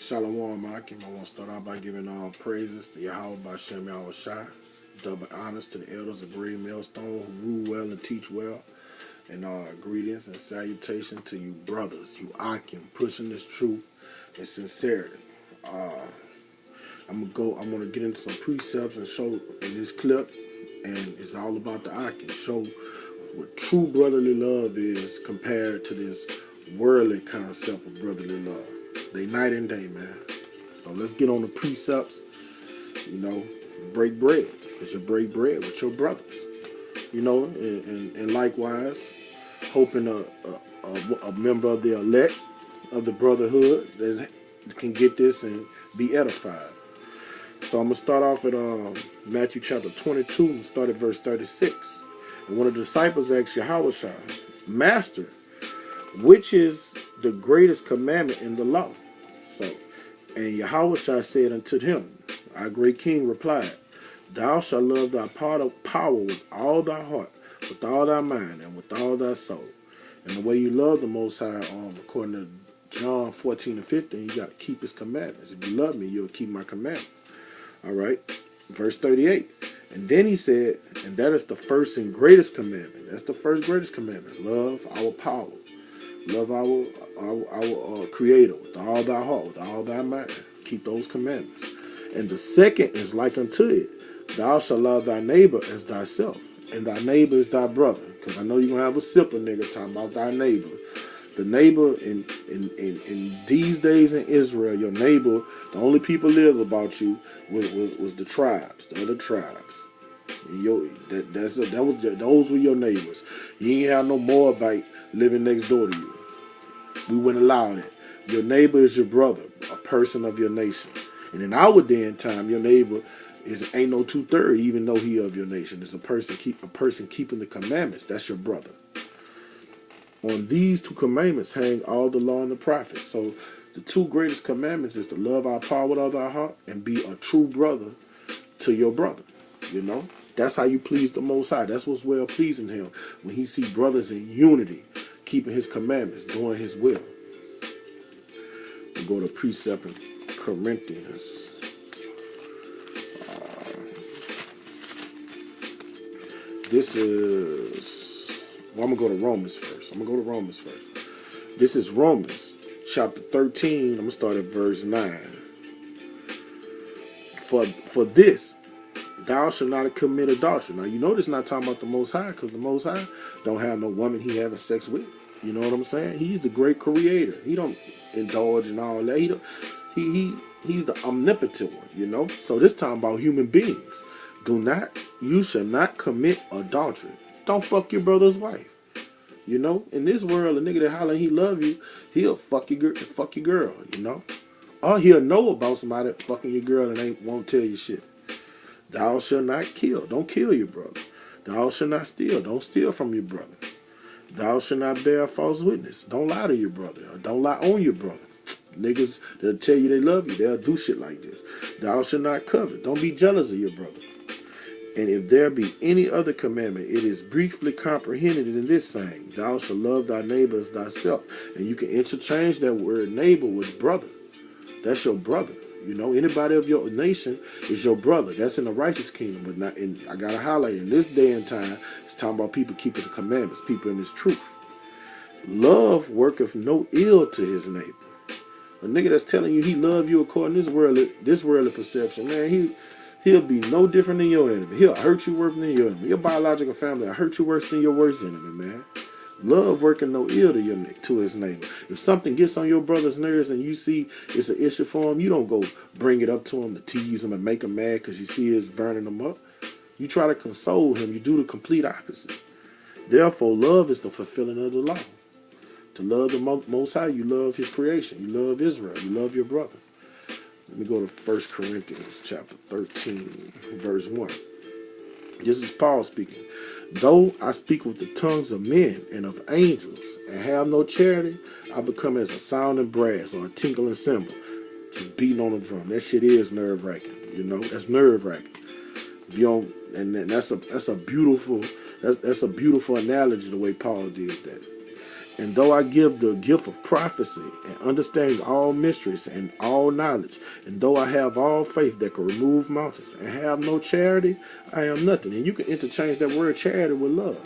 Shalom, Akim. I want to start out by giving all praises to Yahweh Bashem Yahweh Shai. Double honors to the elders of Great Millstone who rule well and teach well. And greetings and salutation to you brothers, you Akim, pushing this truth and sincerity. I'm gonna get into some precepts and show in this clip, and it's all about the Akim. Show what true brotherly love is compared to this worldly concept of brotherly love. They night and day, man. So let's get on the precepts. Break bread, because you break bread with your brothers. And likewise, hoping a member of the elect of the brotherhood that can get this and be edified. So I'm gonna start off at Matthew chapter 22 and start at verse 36. And one of the disciples asked Yahweh Shai, Master, which is the greatest commandment in the law? And Yahweh Shai said unto him, our great king replied, Thou shalt love thy power with all thy heart, with all thy mind, and with all thy soul. And the way you love the Most High, according to John 14 and 15, you got to keep his commandments. If you love me, you'll keep my commandments. All right. Verse 38. And then he said, and that is the first and greatest commandment. That's the first greatest commandment. Love our power. Love our Creator with all thy heart, with all thy mind. Keep those commandments. And the second is like unto it. Thou shalt love thy neighbor as thyself. And thy neighbor is thy brother. Because I know you're going to have a sipper nigga talking about thy neighbor. The neighbor in these days in Israel, your neighbor, the only people live about you was the tribes, the other tribes. Those were your neighbors. You ain't have no Moabite living next door to you. We wouldn't allow that. Your neighbor is your brother, a person of your nation. And in our day and time, your neighbor ain't no 2/3, even though he of your nation. It's a person keeping the commandments. That's your brother. On these two commandments hang all the law and the prophets. So the two greatest commandments is to love our power with all our heart and be a true brother to your brother. That's how you please the Most High. That's what's well pleasing him, when he see brothers in unity, keeping his commandments, doing his will. We go to precept in Corinthians. I'm going to go to Romans first. This is Romans chapter 13. I'm going to start at verse 9. For this, thou shalt not commit adultery. Now, you know this not talking about the Most High, because the Most High don't have no woman he having sex with. You know what I'm saying? He's the great creator. He don't indulge in all that. He's the omnipotent one, So this time about human beings. You shall not commit adultery. Don't fuck your brother's wife. In this world, a nigga that hollering he love you, he'll fuck your girl, Or he'll know about somebody fucking your girl and won't tell you shit. Thou shalt not kill. Don't kill your brother. Thou shalt not steal. Don't steal from your brother. Thou shalt not bear false witness. Don't lie to your brother. Or don't lie on your brother. Niggas, they'll tell you they love you. They'll do shit like this. Thou shalt not covet. Don't be jealous of your brother. And if there be any other commandment, it is briefly comprehended in this saying, Thou shalt love thy neighbor as thyself. And you can interchange that word neighbor with brother. That's your brother. Anybody of your nation is your brother. That's in the righteous kingdom. But not in, I got to highlight, in this day and time, it's talking about people keeping the commandments, people in this truth. Love worketh no ill to his neighbor. A nigga that's telling you he love you according to this worldly perception, man, he'll be no different than your enemy. He'll hurt you worse than your enemy. Your biological family will hurt you worse than your worst enemy, man. Love working no ill to his neighbor. If something gets on your brother's nerves and you see it's an issue for him, you don't go bring it up to him to tease him and make him mad because you see it's burning him up. You try to console him. You do the complete opposite. Therefore, love is the fulfilling of the law. To love the Most High, you love his creation. You love Israel. You love your brother. Let me go to 1 Corinthians chapter 13, verse 1. This is Paul speaking. Though I speak with the tongues of men and of angels and have no charity, I become as a sounding brass or a tinkling cymbal, just beating on a drum. That shit is nerve-wracking, That's nerve-wracking. If you don't, and that's a beautiful analogy the way Paul did that. And though I give the gift of prophecy and understanding all mysteries and all knowledge, and though I have all faith that can remove mountains and have no charity, I am nothing. And you can interchange that word charity with love.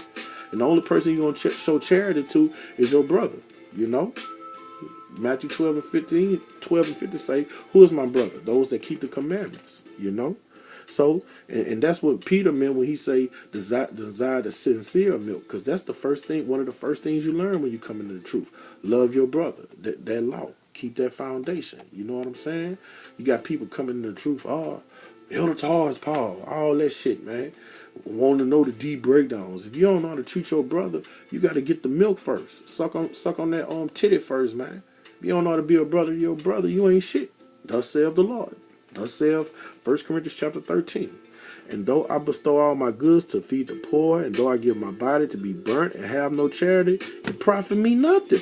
And the only person you're going to show charity to is your brother, you know? Matthew 12 and 50 say, who is my brother? Those that keep the commandments, you know? So, and that's what Peter meant when he say desire the sincere milk, because that's the first thing, one of the first things you learn when you come into the truth. Love your brother, that law. Keep that foundation. You know what I'm saying? You got people coming into the truth, Elder Tars Paul, all that shit, man. Want to know the deep breakdowns. If you don't know how to treat your brother, you got to get the milk first. Suck on that titty first, man. If you don't know how to be a brother to your brother, you ain't shit. Thus saith the Lord. Thus saith 1 Corinthians chapter 13. And though I bestow all my goods to feed the poor, and though I give my body to be burnt and have no charity, it profit me nothing.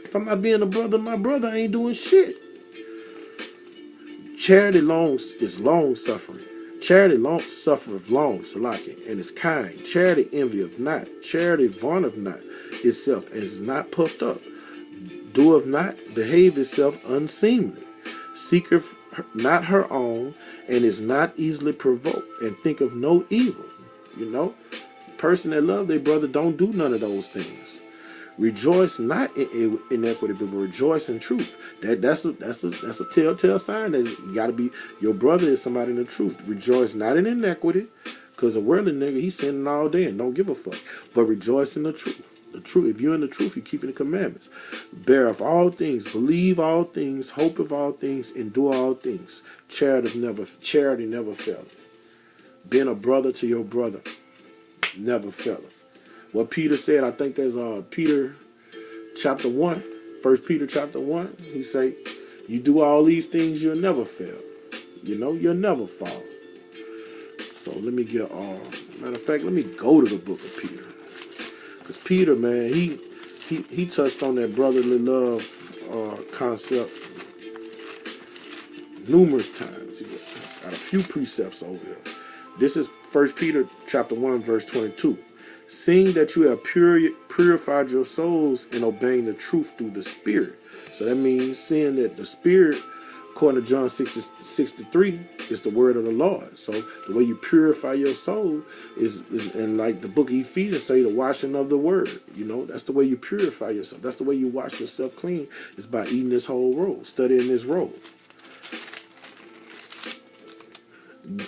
If I'm not being a brother, my brother ain't doing shit. Charity is long suffering. Charity suffereth long, Salaki, and is kind. Charity envieth not. Charity vaunteth not itself, and is not puffed up. Doeth not behave itself unseemly. Seeketh not her own, and is not easily provoked, and think of no evil. You know, person that love their brother don't do none of those things. Rejoice not in inequity, but rejoice in truth. That's a telltale sign that you gotta be, your brother is somebody in the truth. Rejoice not in inequity, because a worldly nigga, he's sinning all day and don't give a fuck. But rejoice in the truth. The truth. If you're in the truth, you're keeping the commandments. Bear of all things, believe all things, hope of all things, endure all things. Charity never faileth. Being a brother to your brother never faileth. What Peter said, I think there's Peter chapter 1, 1 Peter chapter 1. He say, you do all these things, you'll never fail. You know, you'll never fall. So let me get matter of fact, let me go to the book of Peter. Because Peter, man, he touched on that brotherly love concept numerous times. He got a few precepts over here. This is 1 Peter chapter 1, verse 22. Seeing that you have purified your souls in obeying the truth through the Spirit. So that means seeing that the Spirit, according to John 63, is the word of the Lord. So the way you purify your soul is and like the book of Ephesians say, the washing of the word. You know, that's the way you purify yourself. That's the way you wash yourself clean, is by eating this whole roll, studying this roll.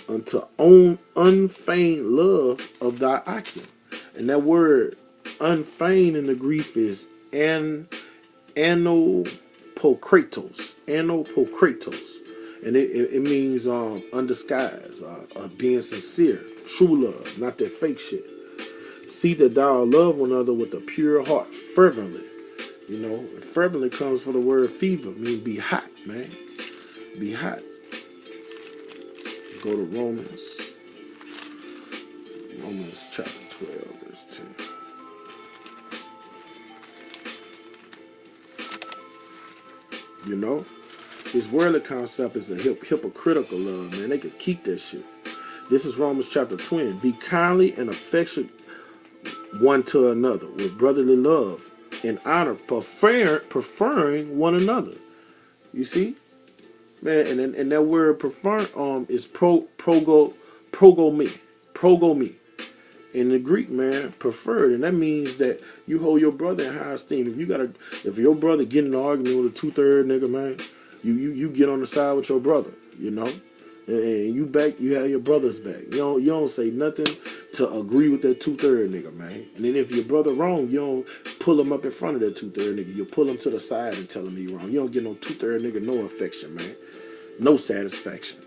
Unto own unfeigned love of thy Akim. And that word unfeigned in the Greek is anopokratos. Anopokratos. And it means undisguised, being sincere, true love, not that fake shit. See that thou love one another with a pure heart, fervently. You know, fervently comes from the word fever, mean be hot, man. Be hot. Go to Romans chapter 12, verse 10. You know, this worldly concept is a hypocritical love, man. They could keep that shit. This is Romans chapter 20. Be kindly and affectionate one to another with brotherly love and honor, preferring one another. You see? Man, and that word prefer is progome. In the Greek, man, preferred, and that means that you hold your brother in high esteem. If your brother get in an argument with a 2/3 nigga, man, you get on the side with your brother, you know, and you have your brother's back. You don't say nothing to agree with that 2/3 nigga, man. And then if your brother wrong, you don't pull him up in front of that 2/3 nigga. You pull him to the side and tell him he wrong. You don't get no 2/3 nigga no affection, man, no satisfaction.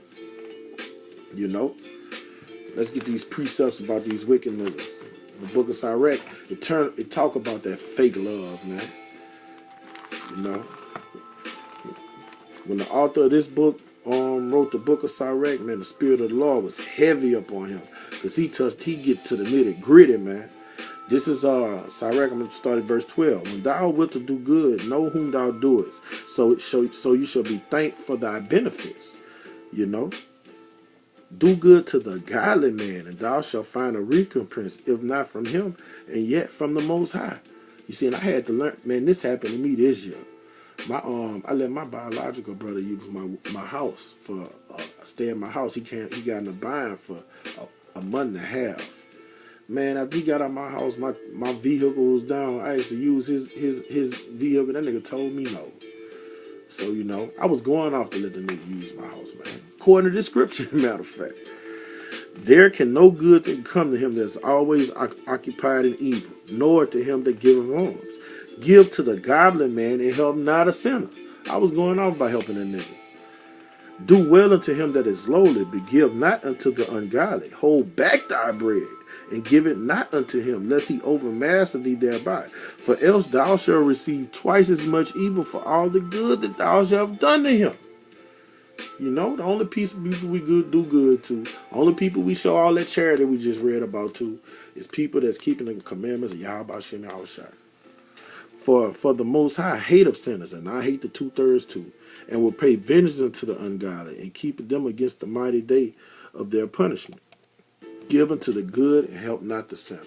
You know. Let's get these precepts about these wicked niggas. The book of Sirach, it talk about that fake love, man. You know, when the author of this book wrote the book of Sirach, man, the spirit of the Lord was heavy upon him, because he get to the nitty gritty, man. This is Sirach. I'm going to start at verse 12. When thou wilt to do good, know whom thou doest, so you shall be thanked for thy benefits. You know. Do good to the godly man, and thou shalt find a recompense, if not from him, and yet from the Most High. You see, and I had to learn, man, this happened to me this year. I let my biological brother use my house for stay in my house. He got in a bind for a month and a half. Man, after he got out of my house, my vehicle was down. I had to use his vehicle. That nigga told me no. So, you know, I was going off to let the nigga use my house, man. According to the scripture, matter of fact. There can no good thing come to him that's always occupied in evil, nor to him that giveth alms. Give to the goblin man and help not a sinner. I was going off by helping a nigga. Do well unto him that is lowly, but give not unto the ungodly. Hold back thy bread, and give it not unto him, lest he overmaster thee thereby. For else thou shalt receive twice as much evil for all the good that thou shalt have done to him. You know, the only people we do good to, only people we show all that charity we just read about to, is people that's keeping the commandments of Yahweh Shem Yahushua. For the Most High hate of sinners, and I hate the 2/3 too, and will pay vengeance unto the ungodly, and keep them against the mighty day of their punishment. Give unto the good, and help not the sinner.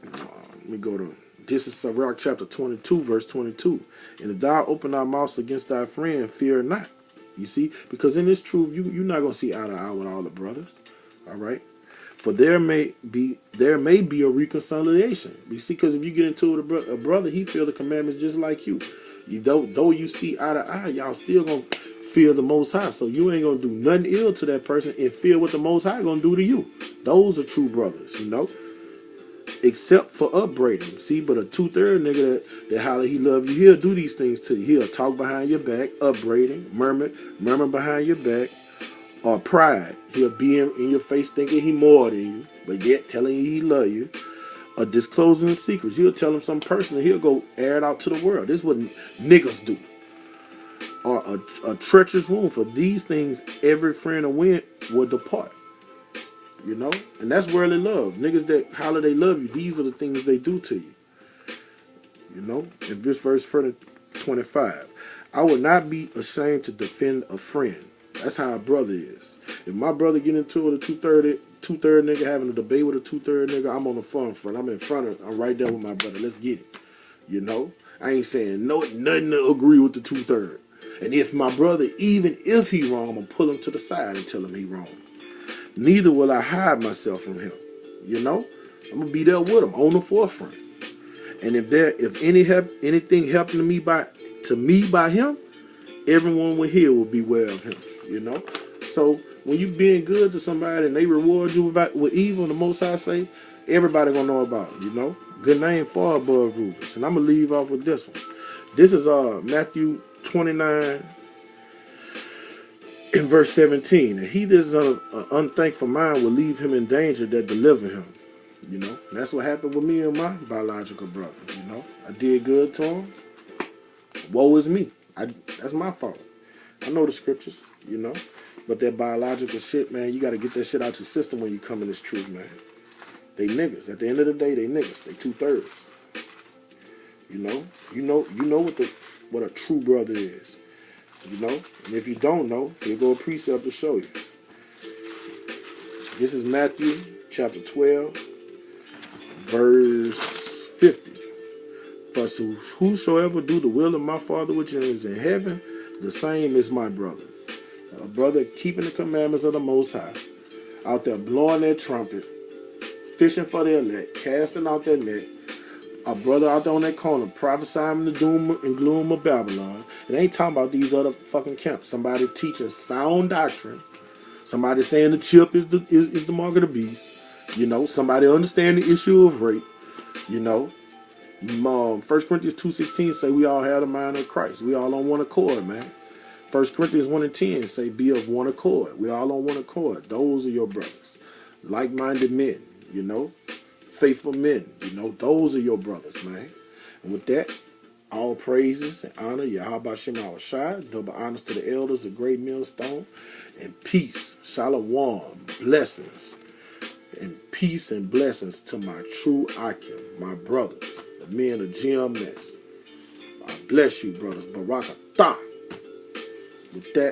Let me go to, this is Sirach chapter 22, verse 22. And if thou open thy mouth against thy friend, fear not. You see, because in this truth, you're not going to see eye to eye with all the brothers. All right? For there may be a reconciliation. You see, because if you get into it with a brother, he feel the commandments just like you. Though you see eye to eye, y'all still going to fear the Most High. So you ain't going to do nothing ill to that person and fear what the Most High going to do to you. Those are true brothers, you know. Except for upbraiding. See, but a 2/3 nigga that holler he love you, he'll do these things to you. He'll talk behind your back, upbraiding, murmur behind your back, or pride. He'll be in your face thinking he more than you, but yet telling you he love you. Or disclosing secrets. You'll tell him something personal, he'll go air it out to the world. This is what niggas do. Or a treacherous wound. For these things, every friend of win will depart. You know? And that's worldly love. Niggas that holler they love you, these are the things they do to you. You know? In this verse 25. I would not be ashamed to defend a friend. That's how a brother is. If my brother get into it, a 2/3 nigga having a debate with a 2/3 nigga, I'm on the front. I'm in front of, I'm right there with my brother. Let's get it. You know? I ain't saying nothing to agree with the 2/3. And if my brother, even if he wrong, I'm going to pull him to the side and tell him he wrong. Neither will I hide myself from him. You know? I'm going to be there with him on the forefront. And if anything happened to me by him, everyone here will beware of him. You know? So when you being good to somebody and they reward you with evil, the Most High say, everybody going to know about it. You know? Good name far above rubies. And I'm going to leave off with this one. This is Matthew 29 in verse 17. And he that is an unthankful mind will leave him in danger that deliver him. You know, and that's what happened with me and my biological brother. You know, I did good to him. Woe is me. That's my fault. I know the scriptures, you know. But that biological shit, man, you got to get that shit out your system when you come in this truth, man. They niggas. At the end of the day, they niggas. They 2/3. You know what a true brother is. You know? And if you don't know, here go a precept to show you. This is Matthew chapter 12, verse 50. For whosoever do the will of my Father which is in heaven, the same is my brother. A brother keeping the commandments of the Most High, out there blowing their trumpet, fishing for their elect, casting out their net. A brother out there on that corner prophesying the doom and gloom of Babylon. It ain't talking about these other fucking camps. Somebody teaching sound doctrine. Somebody saying the chip is the mark of the beast. You know, somebody understand the issue of rape. You know, 1 Corinthians 2:16 say we all have the mind of Christ. We all on one accord, man. 1 Corinthians 1:10 say be of one accord. We all on one accord. Those are your brothers. Like-minded men, you know. Faithful men, you know. Those are your brothers, man. And with that, all praises and honor, Yahweh Shem Yahushua, double honors to the elders, a great millstone, and peace, shalom, blessings, and peace and blessings to my true Akim, my brothers, the men of GMS. I bless you, brothers. Barakatah. With that,